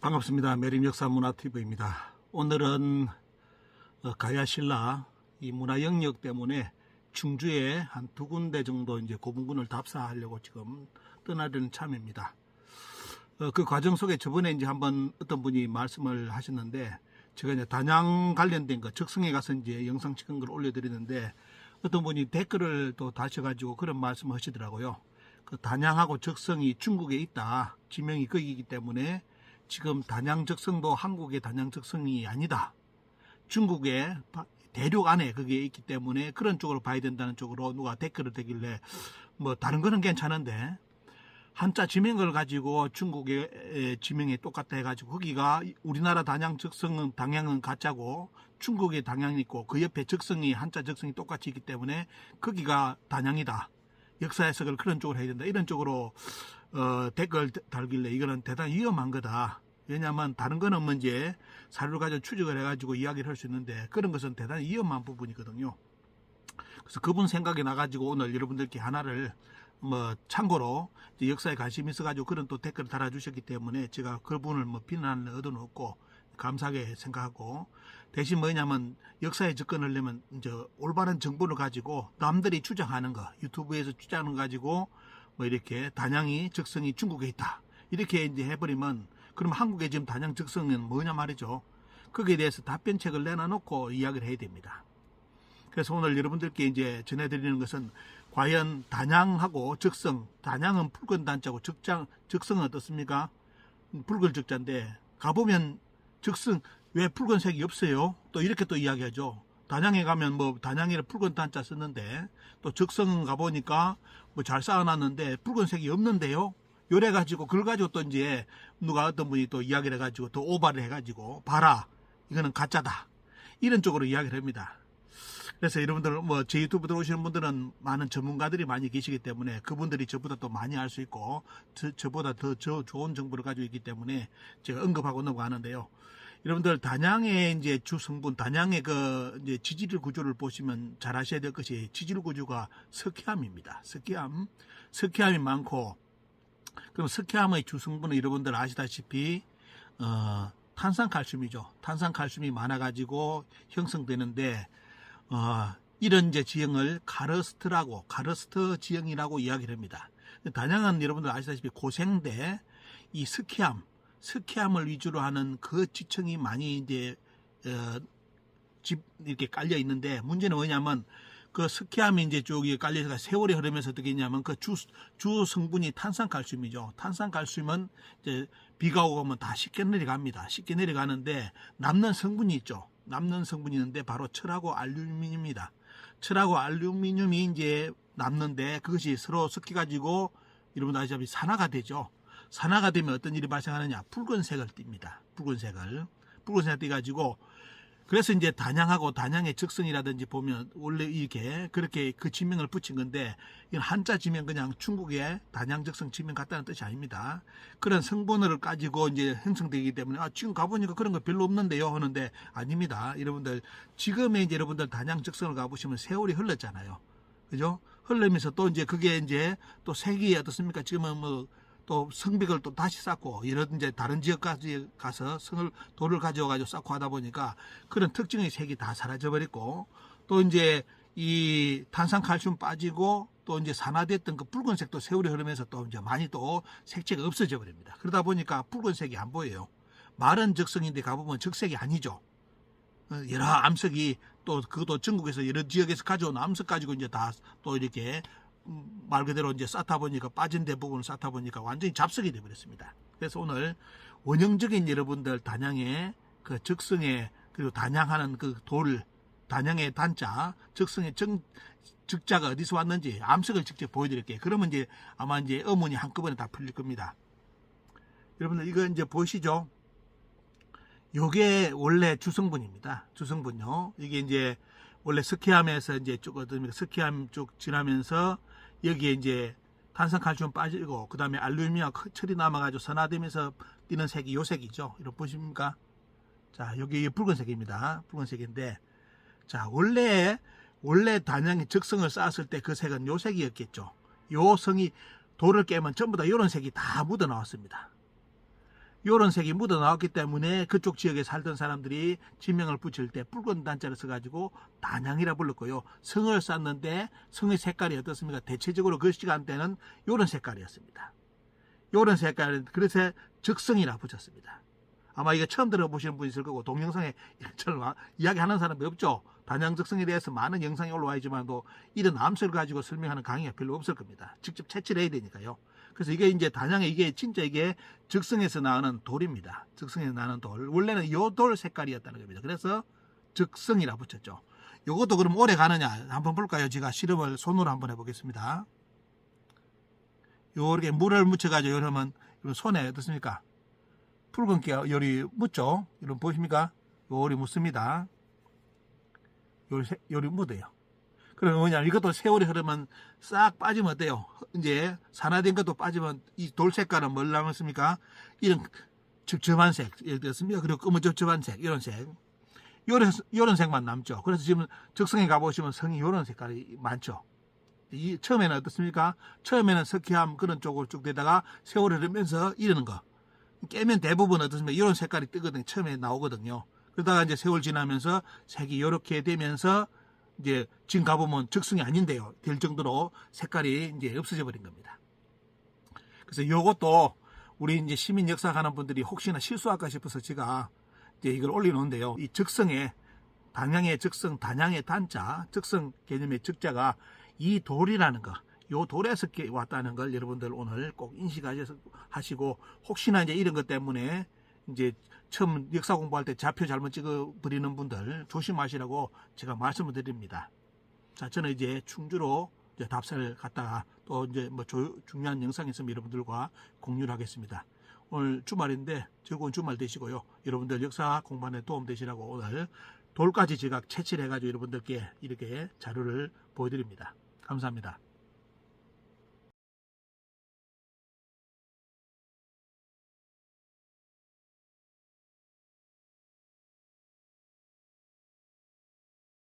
반갑습니다. 매림역사문화TV입니다. 오늘은 가야신라 이 문화영역 때문에 충주에 한 2군데 정도 이제 고분군을 답사하려고 지금 떠나려는 참입니다. 그 과정 속에 저번에 이제 한번 어떤 분이 말씀을 하셨는데, 제가 이제 단양 관련된 거 적성에 가서 이제 영상 찍은 걸 올려드리는데, 어떤 분이 댓글을 또 다셔가지고 그런 말씀을 하시더라고요. 그 단양하고 적성이 중국에 있다. 지명이 거기이기 때문에 지금 단양 적성도 한국의 단양 적성이 아니다. 중국의 대륙 안에 그게 있기 때문에 그런 쪽으로 봐야 된다는 쪽으로 누가 댓글을 대길래, 뭐 다른 거는 괜찮은데 한자 지명을 가지고 중국의 지명이 똑같다 해가지고 거기가 우리나라 단양 적성은 당양은 가짜고 중국의 당양이 있고 그 옆에 적성이 한자 적성이 똑같이 있기 때문에 거기가 단양이다. 역사 해석을 그런 쪽으로 해야 된다. 이런 쪽으로 댓글 달길래 이거는 대단히 위험한 거다. 왜냐하면 다른 거는 문제 사료를 가지고 추적을 해가지고 이야기를 할 수 있는데 그런 것은 대단히 위험한 부분이거든요. 그래서 그분 생각이 나가지고 오늘 여러분들께 하나를 뭐 참고로 역사에 관심이 있어가지고 그런 또 댓글을 달아주셨기 때문에 제가 그분을 뭐 비난을 얻어놓고 감사하게 생각하고, 대신 뭐냐면 역사에 접근하려면 이제 올바른 정보를 가지고 남들이 주장하는 거, 유튜브에서 주장하는 거 가지고 뭐 이렇게 단양이 적성이 중국에 있다 이렇게 이제 해버리면, 그럼 한국의 지금 단양 적성은 뭐냐 말이죠. 거기에 대해서 답변책을 내놔놓고 이야기를 해야 됩니다. 그래서 오늘 여러분들께 이제 전해드리는 것은 과연 단양하고 적성, 단양은 붉은 단자고 적성은 어떻습니까? 붉은 적자인데 가보면 적성 왜 붉은색이 없어요? 또 이렇게 또 이야기하죠. 단양에 가면 뭐 단양이라 붉은 단자 썼는데 또 적성은 가보니까 뭐 잘 쌓아놨는데 붉은색이 없는데요. 요래 가지고 그걸 가지고 또 이제 누가 어떤 분이 또 이야기를 해가지고 또 오바를 해가지고 봐라 이거는 가짜다 이런 쪽으로 이야기를 합니다. 그래서 여러분들 뭐 제 유튜브 들어오시는 분들은 많은 전문가들이 많이 계시기 때문에 그분들이 저보다 또 많이 알 수 있고 저보다 더 좋은 정보를 가지고 있기 때문에 제가 언급하고 넘어가는데요. 여러분들 단양의 이제 주 성분, 단양의 그 이제 지질 구조를 보시면 잘 아셔야 될 것이 지질 구조가 석회암입니다. 석회암이 많고, 그럼 석회암의 주 성분은 여러분들 아시다시피 탄산칼슘이죠. 탄산칼슘이 많아가지고 형성되는데 이런 이제 지형을 카르스트 지형이라고 이야기를 합니다. 단양은 여러분들 아시다시피 고생대 이 석회암을 위주로 하는 그 지층이 많이 이제 이렇게 깔려 있는데, 문제는 뭐냐면 그 석회암이 이제 쪽에 깔려서 세월이 흐르면서 어떻게 했냐면 그 주 성분이 탄산칼슘이죠. 탄산칼슘은 이제 비가 오고 오면 다 쉽게 내려갑니다. 쉽게 내려가는데 남는 성분이 있죠. 남는 성분이 있는데 바로 철하고 알루미늄입니다. 철하고 알루미늄이 이제 남는데 그것이 서로 섞여가지고 여러분 아시다시피 산화가 되죠. 산화가 되면 어떤 일이 발생하느냐? 붉은색을 띱니다. 붉은색을 띄가지고, 그래서 이제 단양하고 단양의 적성이라든지 보면 원래 이렇게 그렇게 그 지명을 붙인 건데, 이건 한자 지명 그냥 중국의 단양 적성 지명 같다는 뜻이 아닙니다. 그런 성분을 가지고 이제 형성되기 때문에 지금 가보니까 그런 거 별로 없는데요 하는데 아닙니다. 여러분들 지금의 이제 여러분들 단양 적성을 가보시면 세월이 흘렀잖아요. 그죠? 흘러면서 또 이제 그게 이제 또 색이 어떻습니까? 지금은 뭐 또 성벽을 또 다시 쌓고 이런 이제 다른 지역까지 가서 돌을 가져와가지고 쌓고 하다 보니까 그런 특징의 색이 다 사라져버렸고, 또 이제 이 탄산칼슘 빠지고 또 이제 산화됐던 그 붉은색도 세월이 흐르면서 또 이제 많이 또 색채가 없어져 버립니다. 그러다 보니까 붉은색이 안 보여요. 마른 적성인데 가보면 적색이 아니죠. 여러 암석이 또 그것도 전국에서 여러 지역에서 가져온 암석 가지고 이제 다 또 이렇게 말 그대로 이제 쌓다 보니까 빠진 대부분을 쌓다 보니까 완전히 잡석이 되어버렸습니다. 그래서 오늘 원형적인 여러분들 단양의 그 적성에, 그리고 단양하는 그 단양의 단자, 적성의 적자가 어디서 왔는지 암석을 직접 보여드릴게요. 그러면 이제 아마 이제 의문이 한꺼번에 다 풀릴 겁니다. 여러분들 이거 이제 보시죠. 요게 원래 주성분입니다. 주성분요. 이게 이제 원래 석회암에서 이제 석회암 쪽 지나면서 여기에 이제 탄산칼슘 빠지고 그 다음에 알루미늄 철이 남아가지고 산화되면서 띄는 색이 요 색이죠. 이렇게 보십니까? 자, 여기 붉은색입니다. 붉은색인데, 자, 원래 단양이 적성을 쌓았을 때 그 색은 요 색이었겠죠. 요 성이 돌을 깨면 전부 다 이런 색이 다 묻어 나왔습니다. 요런 색이 묻어 나왔기 때문에 그쪽 지역에 살던 사람들이 지명을 붙일 때 붉은 단자를 써가지고 단양이라 불렀고요. 성을 쌓는데 성의 색깔이 어떻습니까? 대체적으로 그 시간대는 요런 색깔이었습니다. 요런 색깔, 그래서 적성이라 붙였습니다. 아마 이거 처음 들어보시는 분이 있을 거고, 동영상에 이처럼 이야기하는 사람이 없죠. 단양 적성에 대해서 많은 영상이 올라와 있지만도 이런 암수를 가지고 설명하는 강의가 별로 없을 겁니다. 직접 채취를 해야 되니까요. 그래서 이게 이제 단양에 이게 진짜 이게 적성에서 나오는 돌입니다. 적성에서 나오는 돌. 원래는 요 돌 색깔이었다는 겁니다. 그래서 적성이라 붙였죠. 요것도 그럼 오래 가느냐 한번 볼까요? 제가 실험을 손으로 한번 해보겠습니다. 요렇게 물을 묻혀가지고 이러면 손에 어떻습니까? 붉은기 열이 묻죠? 이런 보십니까? 요리 묻습니다. 요리 묻어요. 그러면 뭐냐면 이것도 세월이 흐르면 싹 빠지면 어때요? 이제 산화된 것도 빠지면 이 돌 색깔은 뭘 남았습니까? 이런 엷엷한 색, 예를 들었습니다. 그리고 검은엷엷한 색, 이런 색. 요런 색만 남죠. 그래서 지금 적성에 가보시면 성이 요런 색깔이 많죠. 처음에는 어떻습니까? 처음에는 석회암 그런 쪽으로 쭉 되다가 세월이 흐르면서 이러는 거. 깨면 대부분 어떻습니까? 이런 색깔이 뜨거든요. 처음에 나오거든요. 그러다가 이제 세월 지나면서 색이 이렇게 되면서 이제 지금 가보면 적성이 아닌데요. 될 정도로 색깔이 이제 없어져 버린 겁니다. 그래서 요것도 우리 이제 시민 역사하는 분들이 혹시나 실수할까 싶어서 제가 이제 이걸 올려놓은데요. 이 적성에 단양의 적성, 단양의 단자, 적성 개념의 적자가 이 돌이라는 거, 요 돌에서 왔다는 걸 여러분들 오늘 꼭 인식하시고 혹시나 이제 이런 것 때문에 이제 처음 역사 공부할 때 좌표 잘못 찍어 버리는 분들 조심하시라고 제가 말씀을 드립니다. 자, 저는 이제 충주로 이제 답사를 갔다가 또 이제 뭐 중요한 영상이 있으면 여러분들과 공유를 하겠습니다. 오늘 주말인데 즐거운 주말 되시고요. 여러분들 역사 공부하는 데 도움 되시라고 오늘 돌까지 제가 채취를 해가지고 여러분들께 이렇게 자료를 보여드립니다. 감사합니다.